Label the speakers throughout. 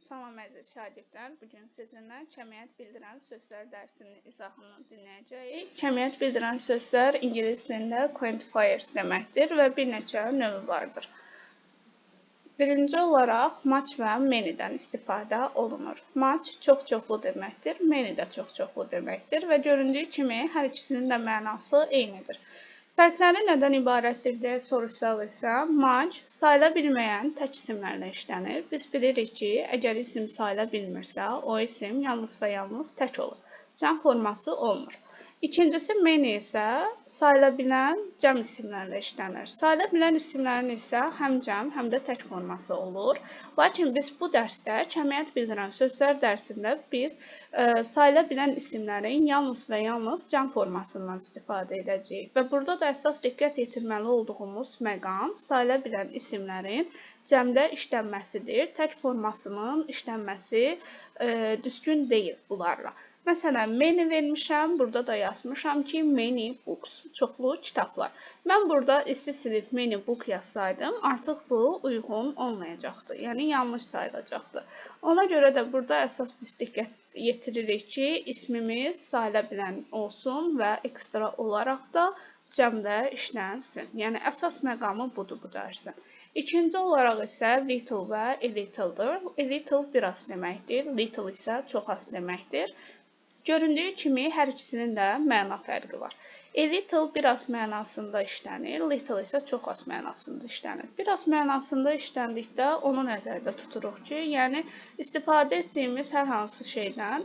Speaker 1: Salam əziz şagirdlər, bugün sizinlə cəmiyyət bildirən sözlər dərsinin izahını dinləyəcəyik. Cəmiyyət bildirən sözlər ingilis dilində quantifiers deməkdir və bir neçə növü vardır. Birinci olaraq much və many'dən istifadə olunur. Much çox-çoxlu deməkdir, many də çox-çoxlu deməkdir və göründüyü kimi hər ikisinin də mənası eynidir. Fərqləri nədən ibarətdir deyə soruşsaq isə, much sayıla bilməyən tək isimlərlə işlənir. Biz bilirik ki, əgər isim sayıla bilmirsə, o isim yalnız və yalnız tək olur. Cəm forması olmur. İkincisi, many isə sayıla bilən cəm isimlərlə işlənir. Sayıla bilən isimlərin isə həm cəm, həm də tək forması olur. Lakin biz bu dərsdə cəmiyyət bildirən sözlər dərsində biz sayıla bilən isimlərin yalnız və yalnız cəm formasından istifadə edəcəyik. Və burada da əsas diqqət yetirməli olduğumuz məqam sayıla bilən isimlərin cəmdə işlənməsidir. Tək formasının işlənməsi düzgün deyil bunlarla. Məsələn, many vermişəm, burada da yazmışam ki, many books, çoxlu kitablar. Mən burada istisnif many book yazsaydım, artıq bu uyğun olmayacaqdı, yəni yanlış sayılacaqdı. Ona görə də burada əsas biz diqqət yetiririk ki, ismimiz sayıla bilən olsun və ekstra olaraq da cəmdə işlənsin. Yəni, əsas məqamı budur bu dərsin. İkinci olaraq isə little və a little'dır. A little biraz deməkdir, little isə çox az deməkdir. Göründüyü kimi hər ikisinin də məna fərqi var. A little biraz mənasında işlənir, little isə çox az mənasında işlənir. Biraz mənasında işləndikdə onu nəzərdə tuturuq ki, yəni istifadə etdiyimiz hər hansı şeydən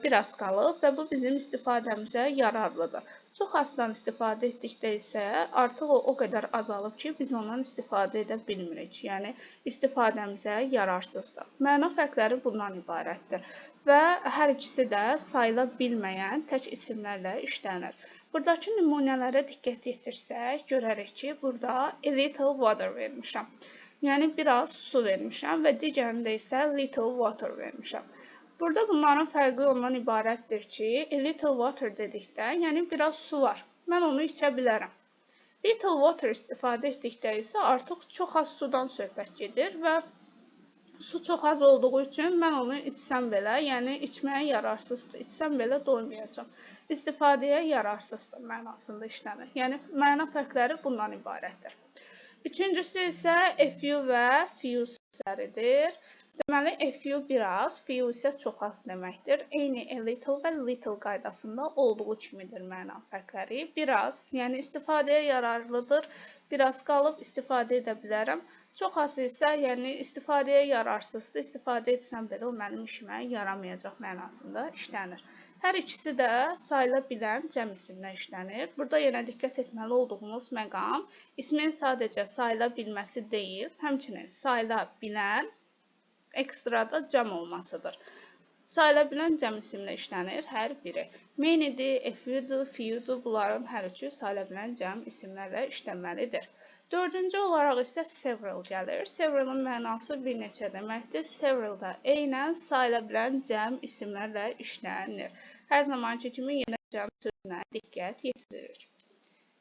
Speaker 1: biraz qalıb və bu bizim istifadəmizə yararlıdır. Çox azdan istifadə etdikdə isə artıq o qədər azalıb ki, biz ondan istifadə edə bilmirik. Yəni, istifadəmizə yararsızdır. Məna fərqləri bundan ibarətdir və hər ikisi də sayıla bilməyən tək isimlərlə işlənir. Buradakı nümunələrə diqqət yetirsək, görərik ki, burada a little water vermişəm. Yəni, biraz su vermişəm və digərində isə little water vermişəm. Burada bunların fərqi ondan ibarətdir ki, a little water dedikdə, yəni biraz su var. Mən onu içə bilərəm. Little water istifadə etdikdə isə artıq çox az sudan söhbət gedir və su çox az olduğu üçün mən onu içsəm belə, yəni içməyə yararsızdır. İçsəm belə doymayacam. İstifadəyə yararsızdır mənasında işlənir. Yəni, məna fərqləri bundan ibarətdir. Üçüncüsü isə a few və few sözləridir. Deməli, a few biraz, few isə çox az deməkdir. Eyni a little və little qaydasında olduğu kimidir məna fərqləri. Biraz, yəni istifadəyə yararlıdır. Biraz qalıb istifadə edə bilərəm. Çox az isə, yəni istifadəyə yararsızdır. İstifadə etsəm belə o mənim işimə yaramayacaq mənasında işlənir. Hər ikisi də sayıla bilən cəm isimlə işlənir. Burada yenə diqqət etməli olduğumuz məqam ismin sadəcə sayıla bilməsi deyil, həmçinin sayıla bilən ekstra da cəm olmasıdır. Sayıla bilən cəm isimlə işlənir hər biri. Many'dir, a few'dur, few'dur, bunların hər üçü sayıla bilən cəm isimlərlə işlənməlidir. Dördüncü olaraq isə several gəlir. Several'ın mənası bir neçə deməkdir. Several da eynən sayıla bilən cəm isimlərlə işlənir. Hər zamanki kimi yenə cəm sözünə diqqət yetiririk.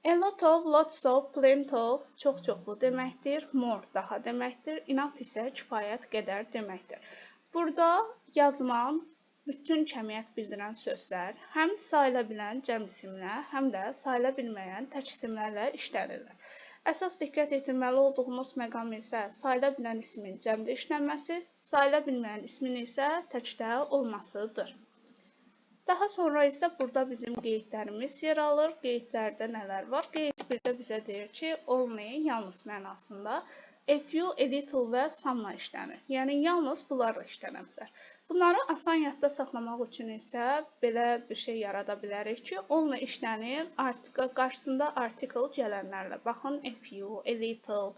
Speaker 1: A lot of, lots of, plenty of çox-çoxlu deməkdir. More daha deməkdir. Enough isə kifayət qədər deməkdir. Burada yazılan bütün cəmiyyət bildirən sözlər həm sayıla bilən cəm isimlə, həm də sayıla bilməyən tək isimlərlə işlənirlər. Əsas diqqət yetirməli olduğumuz məqam isə sayıla bilən ismin cəmdə işlənməsi, sayıla bilməyən ismin isə təkdə olmasıdır. Daha sonra isə burada bizim qeydlərimiz yer alır. Qeydlərdə nələr var? Qeyd 1-də bizə deyir ki, only yalnız mənasında, a few, a little və some-la işlənir. Yəni, yalnız bunlarla işlənə bilər. Bunları asan yadda saxlamaq üçün isə belə bir şey yarada bilərik ki, onunla işlənir, qarşısında article gələnlərlə. Baxın, a few, a little,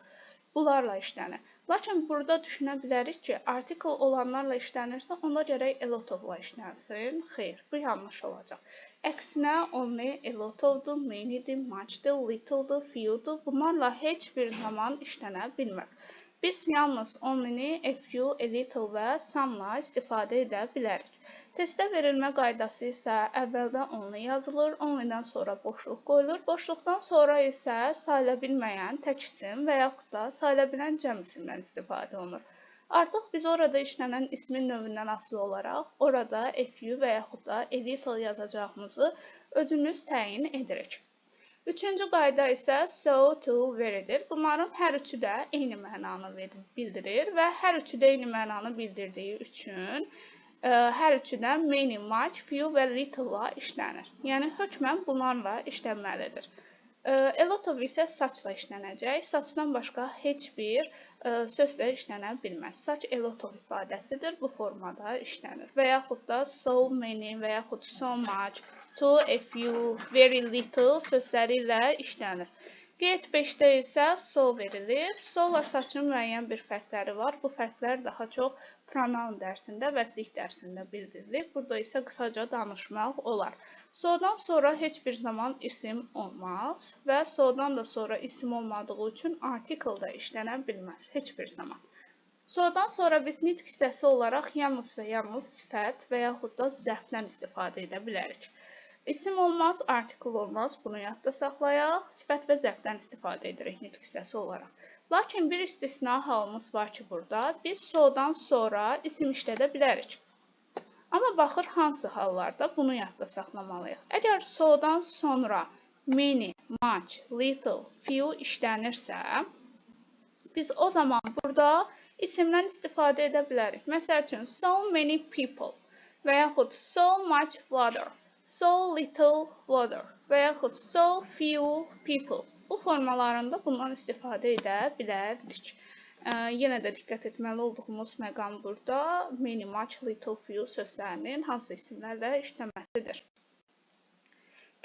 Speaker 1: bunlarla işlənir. Lakin burada düşünə bilərik ki, article olanlarla işlənirsə, onda gərək a lot of-la işlənsin. Xeyr, bu yanlış olacaq. Əksinə, only, a lot of-dur, many-dir, much-dur, little-dur, few-dur. Bunlarla heç bir zaman işlənə bilməz. Biz yalnız only-ni a few, a little və some-la istifadə edə bilərik. Testdə verilmə qaydası isə əvvəldə only yazılır, only-dən sonra boşluq qoyulur, boşluqdan sonra isə sayıla bilməyən tək isim və yaxud da sayıla bilən cəm isimdən istifadə olunur. Artıq biz orada işlənən ismin növündən asılı olaraq orada FU və yaxud da a little yazacağımızı özümüz təyin edirik. Üçüncü qayda isə so, to, veredir. Bunların hər üçü də eyni mənanı bildirir və hər üçü də eyni mənanı bildirdiyi üçün hər üçü də many, much, few və little-la işlənir. Yəni hökmən bunlarla işlənməlidir. A lot of isə saçla işlənəcək. Saçdan başqa heç bir sözlə işlənə bilməz. Saç a lot of ifadəsidir. Bu formada işlənir. Və yaxud da so many və yaxud so much, to, a few, very little sözləri ilə işlənir. Qeyd 5-də isə so verilir. So-la saçın müəyyən bir fərqləri var. Bu fərqlər daha çox pronoun dərsində, vəzlik dərsində bildirilir. Burada isə qısaca danışmaq olar. So-dan sonra heç bir zaman isim olmaz və so-dan da sonra isim olmadığı üçün article da işlənə bilməz. Heç bir zaman. So-dan sonra biz nitq hissəsi olaraq yalnız və yalnız sifət və yaxud da zərfdən istifadə edə bilərik. İsim olmaz, article olmaz. Bunu yadda saxlayaq. Sifət və zərfdən istifadə edirik nitq hissəsi olaraq. Lakin bir istisna halımız var ki, burada biz so-dan sonra isim işlədə bilərik. Amma baxır hansı hallarda bunu yadda saxlamalıyıq. Əgər so-dan sonra many, much, little, few işlənirsə, biz o zaman burada isimdən istifadə edə bilərik. Məsəl üçün, so many people və yaxud so much water, so little water və yaxud so few people. Bu formalarında bundan istifadə edə bilərik. Yenə də diqqət etməli olduğumuz məqam burada many, much, little, few sözlərinin hansı isimlərlə işləməsidir.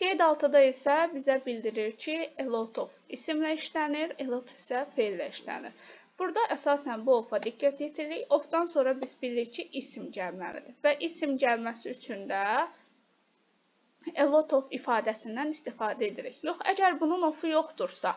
Speaker 1: Qeyd 6-da isə bizə bildirir ki, a lot of isimlə işlənir, a lot isə feillə işlənir. Burada əsasən bu of-a diqqət yetiririk. Of-dan sonra biz bilirik ki, isim gəlməlidir. Və isim gəlməsi üçün də a lot of ifadəsindən istifadə edirik. Yox, əgər bunun of-u yoxdursa,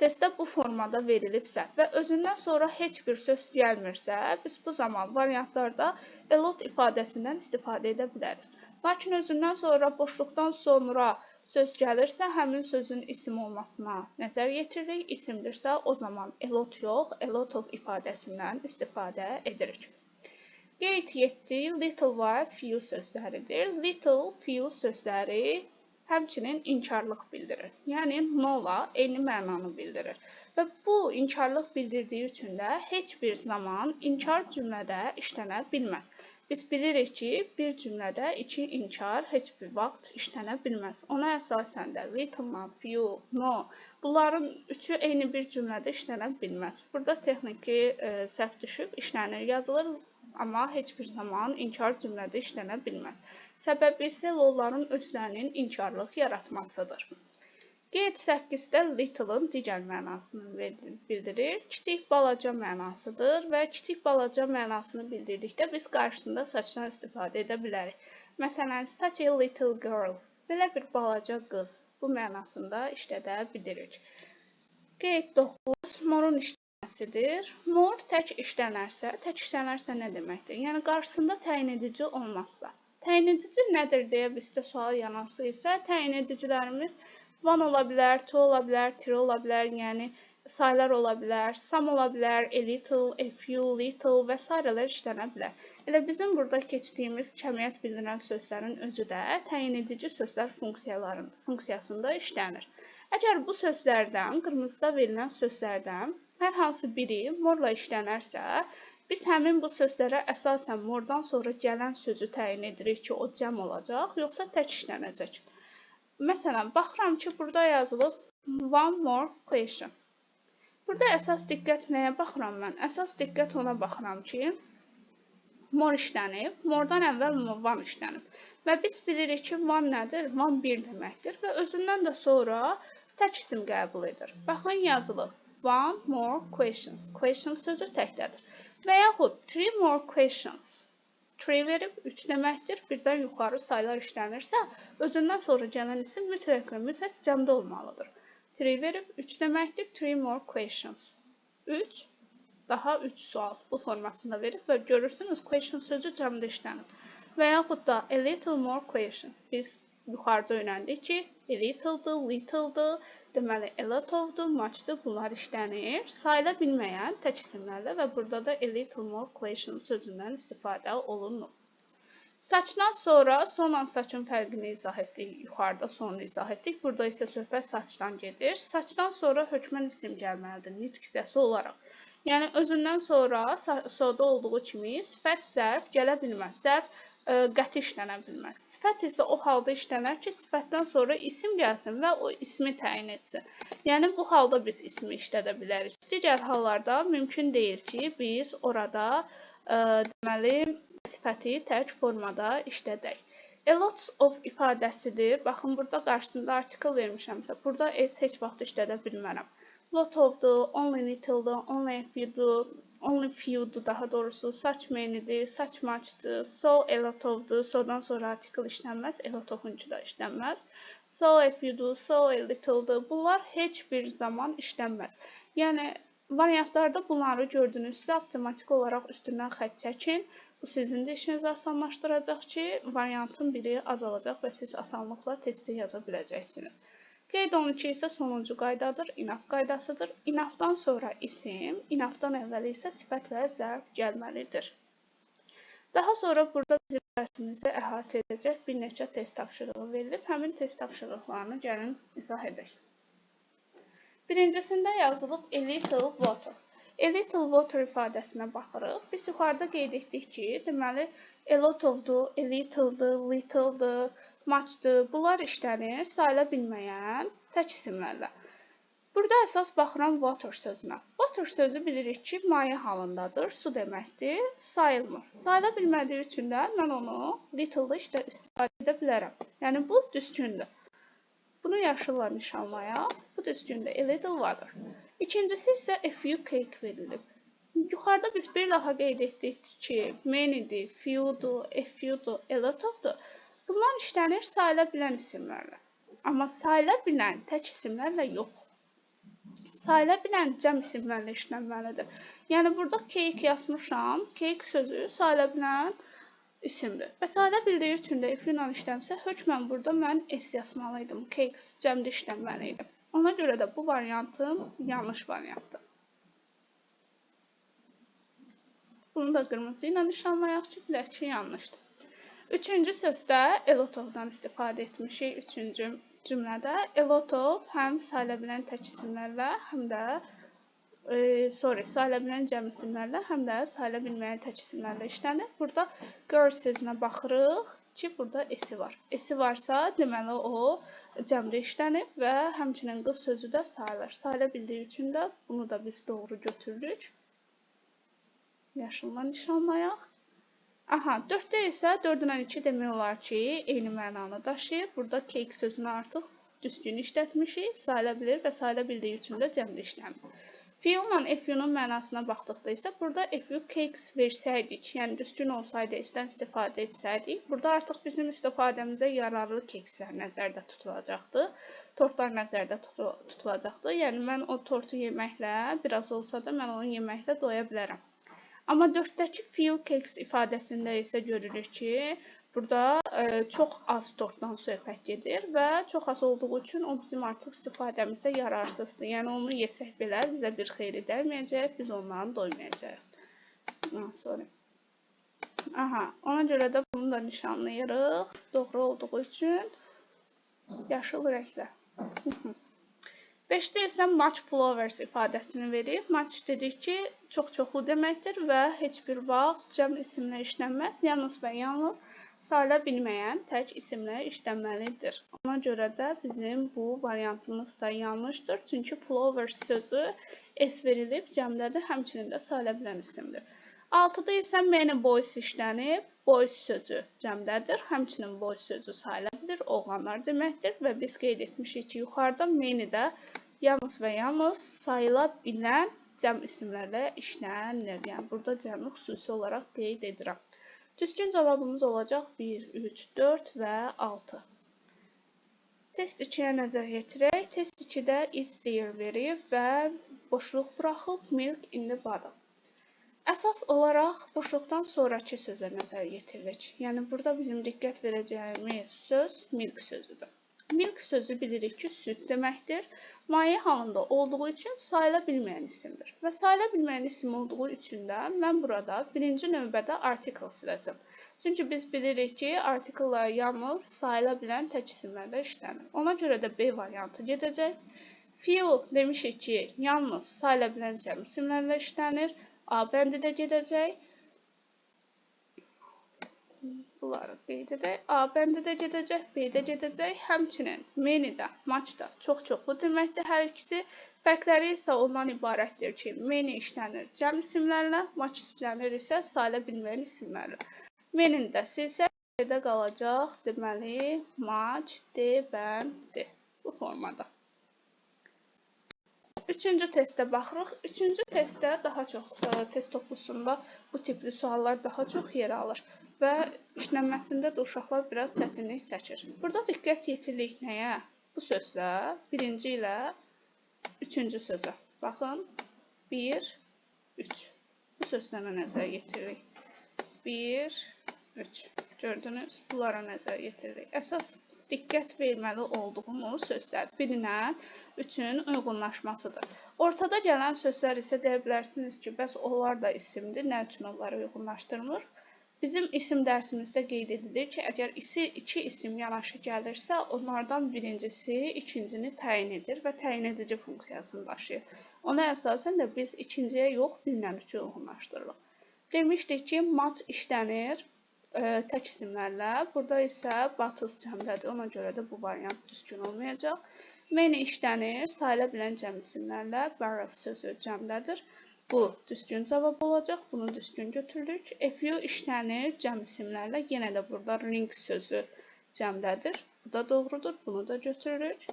Speaker 1: testdə bu formada verilibsə və özündən sonra heç bir söz gəlmirsə, biz bu zaman variantlarda a lot ifadəsindən istifadə edə bilərik. Lakin özündən sonra boşluqdan sonra söz gəlirsə, həmin sözün isim olmasına nəzər yetiririk. İsimdirsə, o zaman a lot yox, a lot of ifadəsindən istifadə edirik. Qeyd 7, little və few sözləridir. Little, few sözləri həmçinin inkarlıq bildirir. Yəni, no-la eyni mənanı bildirir. Və bu inkarlıq bildirdiyi üçün də heç bir zaman inkar cümlədə işlənə bilməz. Biz bilirik ki, bir cümlədə iki inkar heç bir vaxt işlənə bilməz. Ona əsasən də little, few, no, bunların üçü eyni bir cümlədə işlənə bilməz. Burada texniki səhv düşüb işlənir yazılır. Amma heç bir zaman inkar cümlədə işlənə bilməz. Səbəbi isə lolların özlərinin inkarlıq yaratmasıdır. Qeyd 8-də little-ın digər mənasını bildirir. Kiçik balaca mənasıdır və kiçik balaca mənasını bildirdikdə biz qarşısında saçdan istifadə edə bilərik. Məsələn, such a little girl, belə bir balaca qız bu mənasında işlədə bilirik. Qeyd 9, more-un işləməsidir. More tək işlənərsə nə deməkdir? Yəni, qarşısında təyin edici olmazsa. Təyin edici nədir deyə bizdə sual yanası isə, təyin edicilərimiz one ola bilər, two ola bilər, three ola bilər, yəni saylar ola bilər, some ola bilər, a little, a few, little və s. işlənə bilər. Elə bizim burada keçdiyimiz kəmiyyət bildirən sözlərin özü də təyin edici sözlər funksiyasında işlənir. Əgər bu sözlərdən, qırmızıda verilən sözlərdən hər hansı biri more-la işlənərsə, biz həmin bu sözlərə əsasən more-dan sonra gələn sözü təyin edirik ki, o cəm olacaq, yoxsa tək işlənəcək. Məsələn, baxıram ki, burada yazılıb one more question. Burada əsas diqqət nəyə baxıram mən? Əsas diqqət ona baxıram ki, more işlənib, more-dan əvvəl one işlənib. Və biz bilirik ki, one nədir? One bir deməkdir və özündən də sonra tək isim qəbul edir. Baxın, yazılıb one more questions. Question sözü təkdədir. Və yaxud three more questions. Three verib 3 deməkdir. Birdən yuxarı saylar işlənirsə, özündən sonra gələn isim mütləq cəmdə olmalıdır. Three verib 3 deməkdir. Three more questions. 3 daha 3 sual bu formasında verib və görürsünüz question sözü cəmdə işlənib. Və yaxud da a little more question. Biz yuxarıda öyrəndik ki, a little'dır, little'dır, deməli a lot of'dur, much'dır, bunlar işlənir. Sayıla bilməyən tək isimlərlə və burada da a little more question sözündən istifadə olunur. Saçdan sonra sonla saçın fərqini izah etdik, yuxarıda sonu izah etdik. Burada isə söhbət saçdan gedir. Saçdan sonra hökmən isim gəlməlidir, nitq hissəsi olaraq. Yəni özündən sonra soda olduğu kimi sifət zərf gələ bilməz. Zərf qəti işlənə bilməz. Sifət isə o halda işlənər ki, sifətdən sonra isim gəlsin və o ismi təyin etsin. Yəni bu halda biz ismi işlədə bilərik. Digər hallarda mümkün deyil ki, biz orada deməli sifəti tək formada işlədək. A lot of ifadəsidir. Baxın, burada qarşısında artikel vermişəmsə, burada s heç vaxt işlədə bilmərəm. Lot of'dur, only little'dır, only a few'dur, only few'dur daha doğrusu, such many'dir, such much'dır, so a lot of'dur, so'dan sonra artikel işlənməz, a lot of'uncu da işlənməz. So a few'dur, so a little'dır. Bunlar heç bir zaman işlənməz. Yəni variantlarda bunları gördüyünüzdə avtomatik olaraq üstündən xətt çəkin. Bu sizin də işinizi asanlaşdıracaq ki, variantın biri azalacaq və siz asanlıqla testi yaza biləcəksiniz. Qeyd 12 isə sonuncu qaydadır, inaf qaydasıdır. İnafdan sonra isim, inafdan əvvəl isə sifət və zərf gəlməlidir. Daha sonra burada bizim dərsimizi əhatə edəcək bir neçə test tapşırığı verilib. Həmin test tapşırıqlarını gəlin izah edək. Birincisində yazılıb a little water. A little water ifadəsinə baxırıq. Biz yuxarıda qeyd etdik ki, deməli a lot of'dur, a little'dır, little'dır, much'dır. Bunlar işlənir sayıla bilməyən tək isimlərlə. Burada əsas baxıram water sözünə. Water sözü bilirik ki, maye halındadır, su deməkdir, sayılmır. Sayıla bilmədiyi üçün də mən onu little'da istifadə edə bilərəm. Yəni bu düzgündür. Bunu yaşılla nişanlayaq. Bu düzgündür. A little water. İkincisi isə a few cake verilib. Yuxarıda biz bir daha qeyd etdik ki, many'dir, few'dur, a few'dur, a lot of'dur. Bunlar işlənir sayıla bilən isimlərlə. Amma sayıla bilən tək isimlərlə yox. Sayıla bilən cəm isimlərlə işlənməlidir. Yəni burada cake yazmışam. Cake sözü sayıla bilən isimdir. Və sayıla bildiyi üçün də if ilə işləmsə, hökmən burada mən s yazmalıydım. Cakes cəmdə işlənməli idi. Ona görə də bu variantım yanlış variantdır. Bunu da qırmızı ilə nişanlayaq ki, bilək ki, yanlışdır. Üçüncü sözdə a lot of'dan istifadə etmişik. Üçüncü cümlədə a lot of həm sayıla bilən tək isimlərlə, həm də sayıla bilən cəm isimlərlə, həm də sayıla bilməyən tək isimlərlə işlənir. Burada girl sözünə baxırıq ki, burada s-i var. S-i varsa, deməli o cəmdə işlənib və həmçinin qız sözü də sayılır. Sayıla bildiyi üçün də bunu da biz doğru götürürük. Yaşılla nişanlayaq. Aha, 4-də isə 4-dən 2 demək olar ki, eyni mənanı daşıyır. Burada cake sözünü artıq düzgün işlətmişik. Sayıla bilir və sayıla bildiyi üçün də cəmdə işlənir. Few ilə few-nun mənasına baxdıqda isə burada few cakes versəydik, yəni düzgün olsaydı s-dən istifadə etsəydik, burada artıq bizim istifadəmizə yararlı kekslər nəzərdə tutulacaqdı. Tortlar nəzərdə tutulacaqdı. Yəni mən o tortu yeməklə, biraz olsa da mən onu yeməklə doya bilərəm. Amma 4-dəki few cakes ifadəsində isə görürük ki, burada çox az tortdan söhbət gedir və çox az olduğu üçün o bizim artıq istifadəmizə yararsızdır. Yəni onu yesək belə bizə bir xeyri dəlməyəcək, biz ondan doymayacağıq. Aha, ona görə də bunu da nişanlayırıq. Doğru olduğu üçün yaşıl rənglə. 5-də isə much flowers ifadəsini verib. Much dedik ki, çox-çoxlu deməkdir və heç bir vaxt cəm isimlə işlənməz. Yalnız və yalnız sayıla bilməyən tək isimlə işlənməlidir. Ona görə də bizim bu variantımız da yanlışdır. Çünki flowers sözü s verilib, cəmdədir, həmçinin də sayıla bilən isimdir. 6-da isə many boys işlənib. Boys sözü cəmdədir, həmçinin boys sözü sayıla bilir, oğlanlar deməkdir və biz qeyd etmişik ki, yuxarıda many-də yalnız və yalnız sayıla bilən cəm isimlərlə işlənir. Yəni burada cəmi xüsusi olaraq qeyd edirəm. Düzgün cavabımız olacaq 1, 3, 4 və 6. Test 2-yə nəzər yetirək. Test 2-də is deyə verib və boşluq buraxıb milk in the bottle. Əsas olaraq boşluqdan sonrakı sözə nəzər yetiririk. Yəni, burada bizim diqqət verəcəyimiz söz milk sözüdür. Milk sözü bilirik ki, süd deməkdir. Maye halında olduğu üçün sayıla bilməyən isimdir. Və sayıla bilməyən isim olduğu üçün də mən burada birinci növbədə artikel siləcəm. Çünki biz bilirik ki, artikellər yalnız sayıla bilən tək isimlərdə işlənir. Ona görə də B variantı gedəcək. Few demişik ki, yalnız sayıla bilən cəm isimlərlə işlənir. A bəndi də gedəcək. Bunları qeyd edək. A bəndi də gedəcək, B də gedəcək. Həmçinin many də, much da çox-çoxlu deməkdir hər ikisi. Fərqləri isə ondan ibarətdir ki, many işlənir cəm isimlərlə, much işlənir isə sayıla bilməyən isimlərlə. Many dəsi isə yerdə qalacaq, deməli, much, D, bənd, D. Bu formada. Üçüncü testə baxırıq. Üçüncü testdə daha çox test toplusunda bu tipli suallar daha çox yer alır və işlənməsində də uşaqlar biraz çətinlik çəkir. Burada diqqət yetiririk nəyə? Bu sözlə birinci ilə üçüncü sözə. Baxın, 1, 3. Bu sözlərə nəzər yetiririk. 1, 3. Gördünüz, bunlara nəzər yetiririk. Əsas diqqət verməli olduğumuz sözlər birinə üçün uyğunlaşmasıdır. Ortada gələn sözlər isə deyə bilərsiniz ki, bəs onlar da isimdir, nə üçün onları uyğunlaşdırmır? Bizim isim dərsimizdə qeyd edilir ki, əgər iki isim yanaşı gəlirsə, onlardan birincisi ikincini təyin edir və təyin edici funksiyasını daşıyır. Ona əsasən də biz ikinciyə yox, birlə üçü uyğunlaşdırırıq. Demişdik ki, much işlənir tək isimlərlə. Burada isə bottles cəmdədir. Ona görə də bu variant düzgün olmayacaq. Many işlənir sayıla bilən cəm isimlərlə. Barrels sözü cəmdədir. Bu düzgün cavab olacaq. Bunu düzgün götürürük. A few işlənir cəm isimlərlə. Yenə də burada ring sözü cəmdədir. Bu da doğrudur. Bunu da götürürük.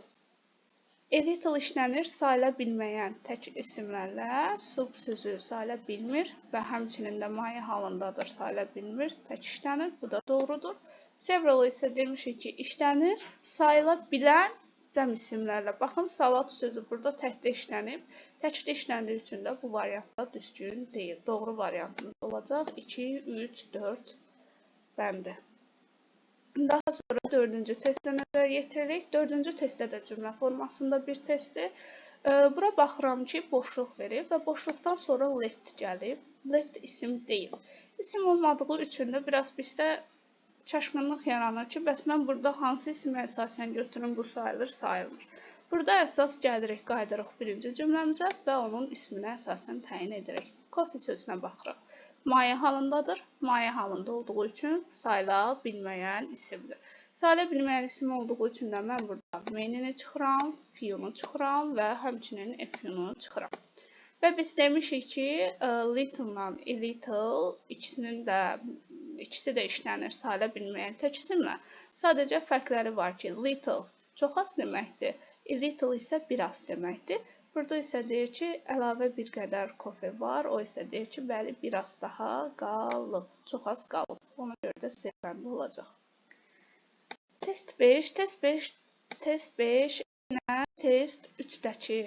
Speaker 1: A little işlənir sayıla bilməyən tək isimlərlə. Soup sözü sayıla bilmir və həmçinin də maye halındadır, sayıla bilmir, tək işlənir. Bu da doğrudur. Several isə demişik ki, işlənir sayıla bilən cəm isimlərlə. Baxın, salat sözü burada təkdə işlənib. Təkdə işləndiyi üçün də bu variantda düzgün deyil. Doğru variantımız olacaq 2, 3, 4 bəndi. Daha sonra dördüncü testə nəzər yetiririk. Dördüncü testdə də cümlə formasında bir testdir. Bura baxıram ki, boşluq verib və boşluqdan sonra left gəlib. Left isim deyil. İsim olmadığı üçün də biraz bizdə çaşqınlıq yaranır ki, bəs mən burada hansı ismi əsasən götürüm, bu sayılır, sayılmır. Burada əsas gəlirik, qaydırıq birinci cümləmizə və onun isminə əsasən təyin edirik. Coffee sözünə baxırıq. Maye halındadır. Maye halında olduğu üçün sayıla bilməyən isimdir. Sayıla bilməyən isim olduğu üçün də mən burada many-ni çıxıram, few-nu çıxıram və həmçinin a few-nu çıxıram. Və biz demişik ki, little-la little ikisi də işlənir sayıla bilməyən tək isimlə. Sadəcə fərqləri var ki, little çox az deməkdir, little isə biraz deməkdir. Burada isə deyir ki, əlavə bir qədər kofe var, o isə deyir ki, bəli, biraz daha qalıb, çox az qalıb. Ona görə də C bəndi olacaq. Test 5, test 5 test 3-dəki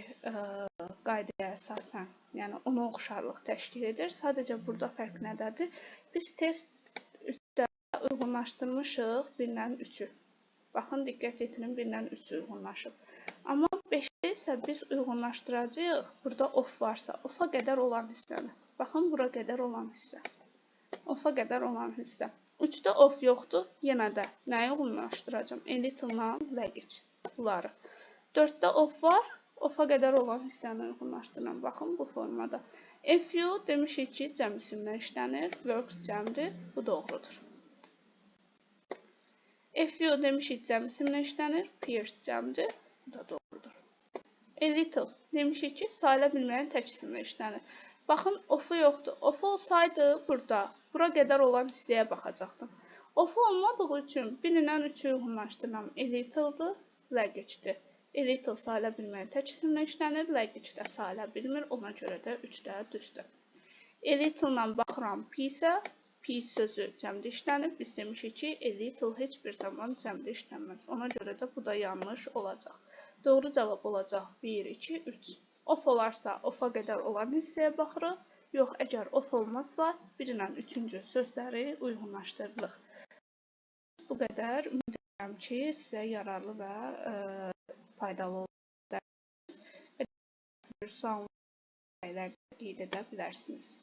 Speaker 1: qaydaya əsasən, yəni ona oxşarlıq təşkil edir. Sadəcə burada fərq nədədir? Biz test 3-də uyğunlaşdırmışıq 1-lə 3-ü. Baxın, diqqət yetirin, 1-lə 3 uyğunlaşıb. Amma 5-də isə biz uyğunlaşdıracağıq. Burada off varsa, offa qədər olan hissəni. Baxın, bura qədər olan hissə. Offa qədər olan hissə. 3-də off yoxdur. Yenə də nəyi uyğunlaşdıracağım? A little-la luggage. Bunları. 4-də off var. Offa qədər olan hissəni uyğunlaşdırıram. Baxın, bu formada. A few demişik ki, cəm isimlə işlənir. Work cəmdir. Bu doğrudur. A few demişik cəm isimlə işlənir. Peers cəmdir. Bu da doğrudur. A little demişik ki, sayıla bilməyən tək isimlə işlənir. Baxın, off'u yoxdur. Off olsaydı burada, bura qədər olan hissəyə baxacaqdım. Off olmadığı üçün 1-lə 3-ü uyğunlaşdırıram. A little'dır, luggage'dir. A little sayıla bilməyən tək isimlə işlənir. Luggage də sayıla bilmir. Ona görə də 3-də düzdür. A little-la baxıram piece-ə. Piece sözü cəmdə işlənib. Biz demişik ki, a little heç bir zaman cəmdə işlənməz. Ona görə də bu da yanlış olacaq. Doğru cavab olacaq 1, 2, 3. Off olarsa, offa qədər olan hissəyə baxırıq. Yox, əgər off olmazsa, 1 ilə 3-cü sözləri uyğunlaşdırırıq. Bu qədər. Ümid edirəm ki, sizə yararlı və faydalı olacaq. Bir sual qeyd edə bilərsiniz.